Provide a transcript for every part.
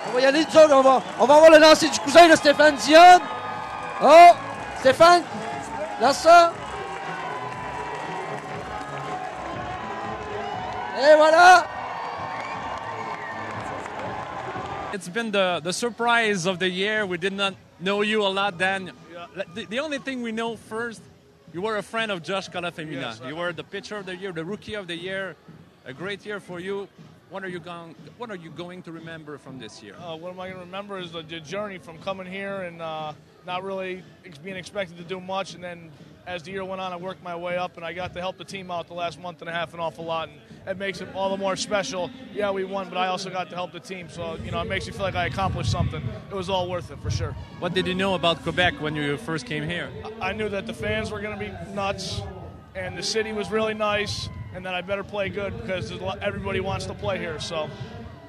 On va y aller, nous autres, on va avoir le lancer du cousin de Stéphane Dion. Oh, Stéphane, lance ça. Et voilà. It's been the surprise of the year. We did not know you a lot then. The only thing we know first, you were a friend of Josh Calafemina. Yes, you were the pitcher of the year, the rookie of the year. A great year for you. What are you going to remember from this year? What am I going to remember is the journey from coming here and not really being expected to do much, and then as the year went on, I worked my way up, and I got to help the team out the last month and a half an awful lot, and it makes it all the more special. Yeah, we won, but I also got to help the team, so you know, it makes me feel like I accomplished something. It was all worth it for sure. What did you know about Quebec when you first came here? I knew that the fans were going to be nuts, and the city was really nice, and that I better play good because everybody wants to play here. So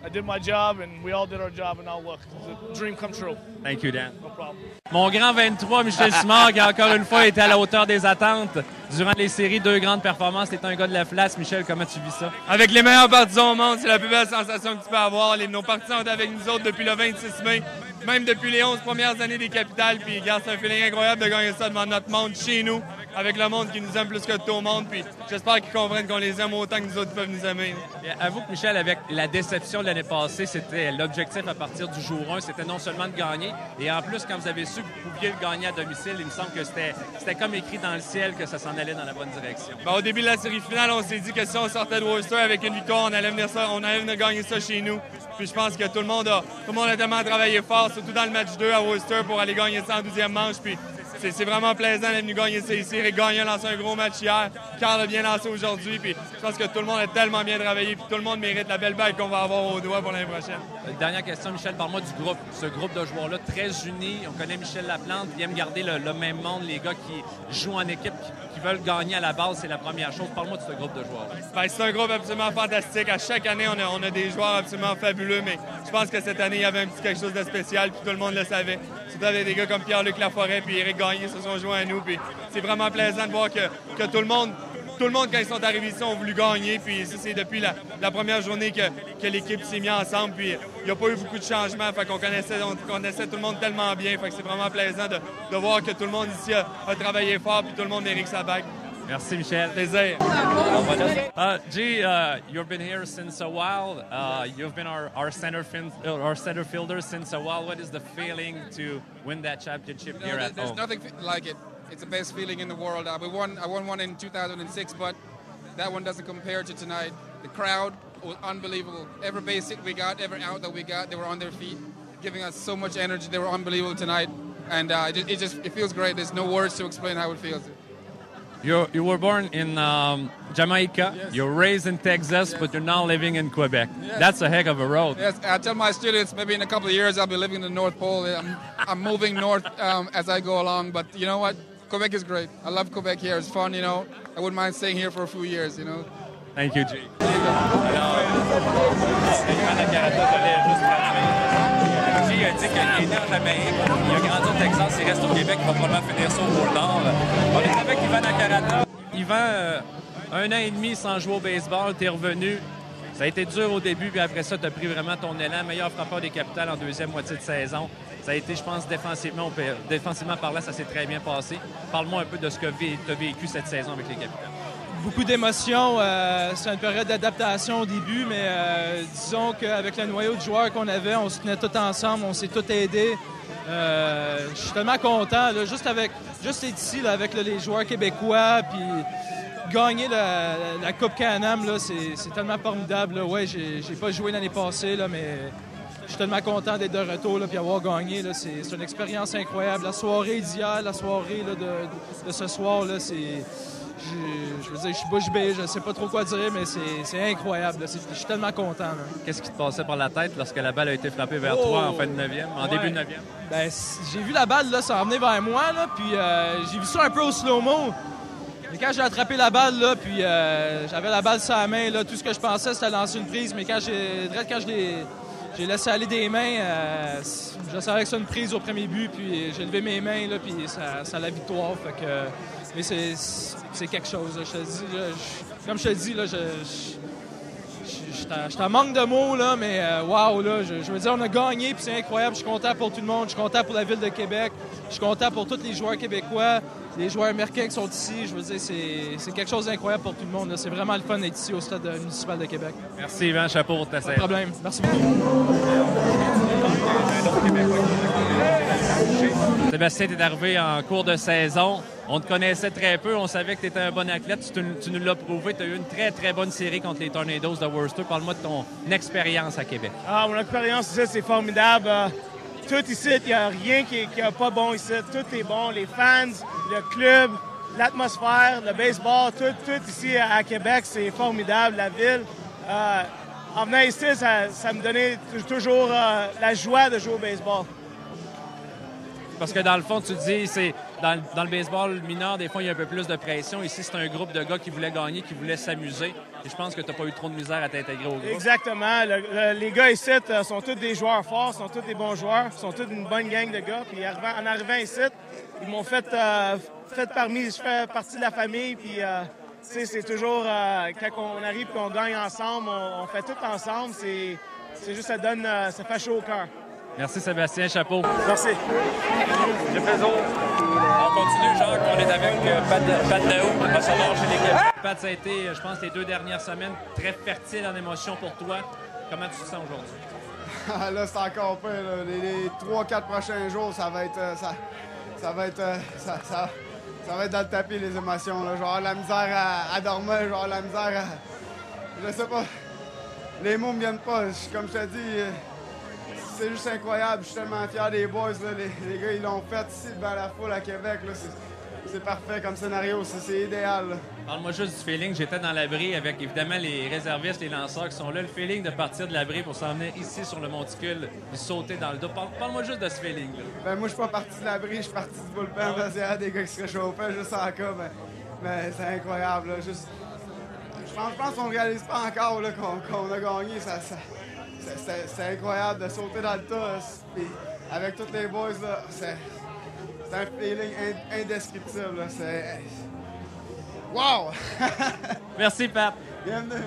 I did my job, and we all did our job, and now look, it's a dream come true. Thank you, Dan. No problem. Mon grand 23, Michel Simard, qui encore une fois été à la hauteur des attentes. Durant les séries, 2 grandes performances. T'es un gars de la place. Michel, comment tu vis ça? Avec les meilleurs partisans au monde, c'est la plus belle sensation que tu peux avoir. Nos partisans sont avec nous autres depuis le 26 mai, même depuis les 11 premières années des Capitales. Puis, regarde, c'est un feeling incroyable de gagner ça devant notre monde, chez nous, avec le monde qui nous aime plus que tout au monde. Puis, j'espère qu'ils comprennent qu'on les aime autant que nous autres peuvent nous aimer. Et avoue que, Michel, avec la déception de l'année passée, c'était l'objectif à partir du jour 1, c'était non seulement de gagner, et en plus, quand vous avez su que vous pouviez le gagner à domicile, il me semble que c'était comme écrit dans le ciel que ça s'en allait dans la bonne direction. Ben, au début de la série finale, on s'est dit que si on sortait de Worcester avec une victoire, on allait venir gagner ça chez nous. Puis je pense que tout le monde a tellement travaillé fort, surtout dans le match 2 à Worcester pour aller gagner ça en 12e manche. Puis c'est vraiment plaisant d'être venu gagner ça ici. Rick Gagnon a lancé un gros match hier. Carl a bien lancé aujourd'hui. Puis je pense que tout le monde a tellement bien travaillé. Puis tout le monde mérite la belle bague qu'on va avoir au doigt pour l'année prochaine. Dernière question, Michel, parle-moi du groupe. Ce groupe de joueurs-là, très unis. On connaît Michel Laplante, qui aime garder le même monde. Les gars qui jouent en équipe, qui veulent gagner à la base, c'est la première chose. Parle-moi de ce groupe de joueurs. Ben, c'est un groupe absolument fantastique. À chaque année, on a des joueurs absolument fabuleux. Mais je pense que cette année, il y avait un petit quelque chose de spécial. Puis tout le monde le savait. Surtout avec des gars comme Pierre-Luc Laforêt puis Éric Gagné se sont joints à nous. Puis c'est vraiment plaisant de voir que tout le monde, quand ils sont arrivés ici, ont voulu gagner. Puis c'est depuis la première journée que l'équipe s'est mise ensemble. Puis il n'y a pas eu beaucoup de changements. Fait qu'on connaissait tout le monde tellement bien. Fait que c'est vraiment plaisant de voir que tout le monde ici a travaillé fort. Puis tout le monde mérite sa bague. Merci, Michel. Plaisir. G, you've been here since a while. You've been our center fielder since a while. What is the feeling to win that championship here at There's home? nothing like it. It's the best feeling in the world. I won one in 2006, but that one doesn't compare to tonight. The crowd was unbelievable. Every base hit we got, every out that we got, they were on their feet, giving us so much energy. They were unbelievable tonight, and it feels great. There's no words to explain how it feels. You were born in Jamaica. Yes. You're raised in Texas, Yes. but you're now living in Quebec. Yes. That's a heck of a road. Yes, I tell my students maybe in a couple of years I'll be living in the North Pole. I'm moving north as I go along, but you know what? Quebec is great. I love Quebec here. It's fun, you know. I wouldn't mind staying here for a few years, you know. Thank you, G. G a dit qu'il est né en Jamaïque, il a grandi au Texas, il reste au Québec, il va probablement finir ça au Pôle Nord. On est avec Yvan Nakarada. Yvan, 1 an et demi sans jouer au baseball, t'es revenu. Ça a été dur au début, puis après ça, tu as pris vraiment ton élan. Meilleur frappeur des Capitales en deuxième moitié de saison. Ça a été, je pense, défensivement parlant, ça s'est très bien passé. Parle-moi un peu de ce que tu as vécu cette saison avec les Capitales. Beaucoup d'émotions. C'est une période d'adaptation au début, mais disons qu'avec le noyau de joueurs qu'on avait, on se tenait tous ensemble, on s'est tous aidés. Je suis tellement content, là, juste être ici là, avec les joueurs québécois, puis gagner la Coupe Can-Am, là, c'est tellement formidable. Là. Ouais, j'ai pas joué l'année passée, là, mais je suis tellement content d'être de retour et avoir gagné. Là. C'est une expérience incroyable. La soirée d'hier, la soirée là, de ce soir, là, c'est... Je veux dire, je suis bouche bée, je sais pas trop quoi dire, mais c'est incroyable. Je suis tellement content. Là. Qu'est-ce qui te passait par la tête lorsque la balle a été frappée vers toi en fin de 9e, en début de 9e? Ben, j'ai vu la balle là, s'en venir vers moi, là, puis j'ai vu ça un peu au slow-mo. Mais quand j'ai attrapé la balle, là, puis j'avais la balle sur la main, là, tout ce que je pensais, c'était lancer une prise. Mais quand j'ai laissé aller des mains, je savais que c'était une prise au premier but, puis j'ai levé mes mains, là, puis ça la victoire. Fait que, mais c'est quelque chose, là, je te dis. Comme je te dis, là, je je t'en manque de mots, là, mais wow, là, je veux dire, on a gagné, puis c'est incroyable. Je suis content pour tout le monde, je suis content pour la Ville de Québec, je suis content pour tous les joueurs québécois, les joueurs américains qui sont ici. Je veux dire, c'est quelque chose d'incroyable pour tout le monde. C'est vraiment le fun d'être ici au Stade municipal de Québec. Merci, Yvan. Chapeau pour ta Pas de problème. Merci beaucoup. Sébastien, tu es arrivé en cours de saison. On te connaissait très peu. On savait que tu étais un bon athlète. Tu nous l'as prouvé. Tu as eu une très, très bonne série contre les Tornadoes de Worcester. Parle-moi de ton expérience à Québec. Mon expérience ici, c'est formidable. Tout ici, il n'y a rien qui n'est pas bon ici. Tout est bon. Les fans, le club, l'atmosphère, le baseball, tout ici à Québec, c'est formidable. La ville. En venant ici, ça me donnait toujours la joie de jouer au baseball. Parce que dans le fond, tu dis, c'est dans le baseball mineur, des fois, il y a un peu plus de pression. Ici, c'est un groupe de gars qui voulaient gagner, qui voulaient s'amuser. Et je pense que tu n'as pas eu trop de misère à t'intégrer au groupe. Exactement. Les gars ici sont tous des joueurs forts, sont tous des bons joueurs, sont tous une bonne gang de gars. Puis en arrivant ici, ils m'ont fait parmi. Je fais partie de la famille. Puis c'est toujours quand on arrive et on gagne ensemble, on fait tout ensemble. C'est juste ça fait chaud au cœur. Merci Sébastien, chapeau. Merci. On continue, Jacques, on est avec Pat Daou, pas savoir chez l'équipe. Pat, ça a été, je pense, les 2 dernières semaines très fertiles en émotions pour toi. Comment tu te sens aujourd'hui? Là, c'est encore pire. Là. Les 3-4 prochains jours, ça va être dans le tapis, les émotions. Là. Je vais avoir la misère à dormir, je vais avoir la misère à... Je sais pas. Les mots me viennent pas. Comme je te dis... C'est juste incroyable. Je suis tellement fier des boys. Là. Les gars, ils l'ont fait ici devant la foule à Québec. C'est parfait comme scénario. C'est idéal. Là. Parle-moi juste du feeling. J'étais dans l'abri avec évidemment les réservistes, les lanceurs qui sont là. Le feeling de partir de l'abri pour s'en venir ici sur le monticule et sauter dans le dos. Parle-moi juste de ce feeling-là. Ben, moi, je suis pas parti de l'abri. Je suis parti du bullpen. Il y a des gars qui se réchauffaient juste en cas. Mais c'est incroyable. Là. Juste... Je pense qu'on ne réalise pas encore là, qu'on a gagné. C'est incroyable de sauter dans le tas. Puis avec tous les boys, là, c'est un feeling indescriptible. C'est... Wow! Merci, Pat. Bienvenue.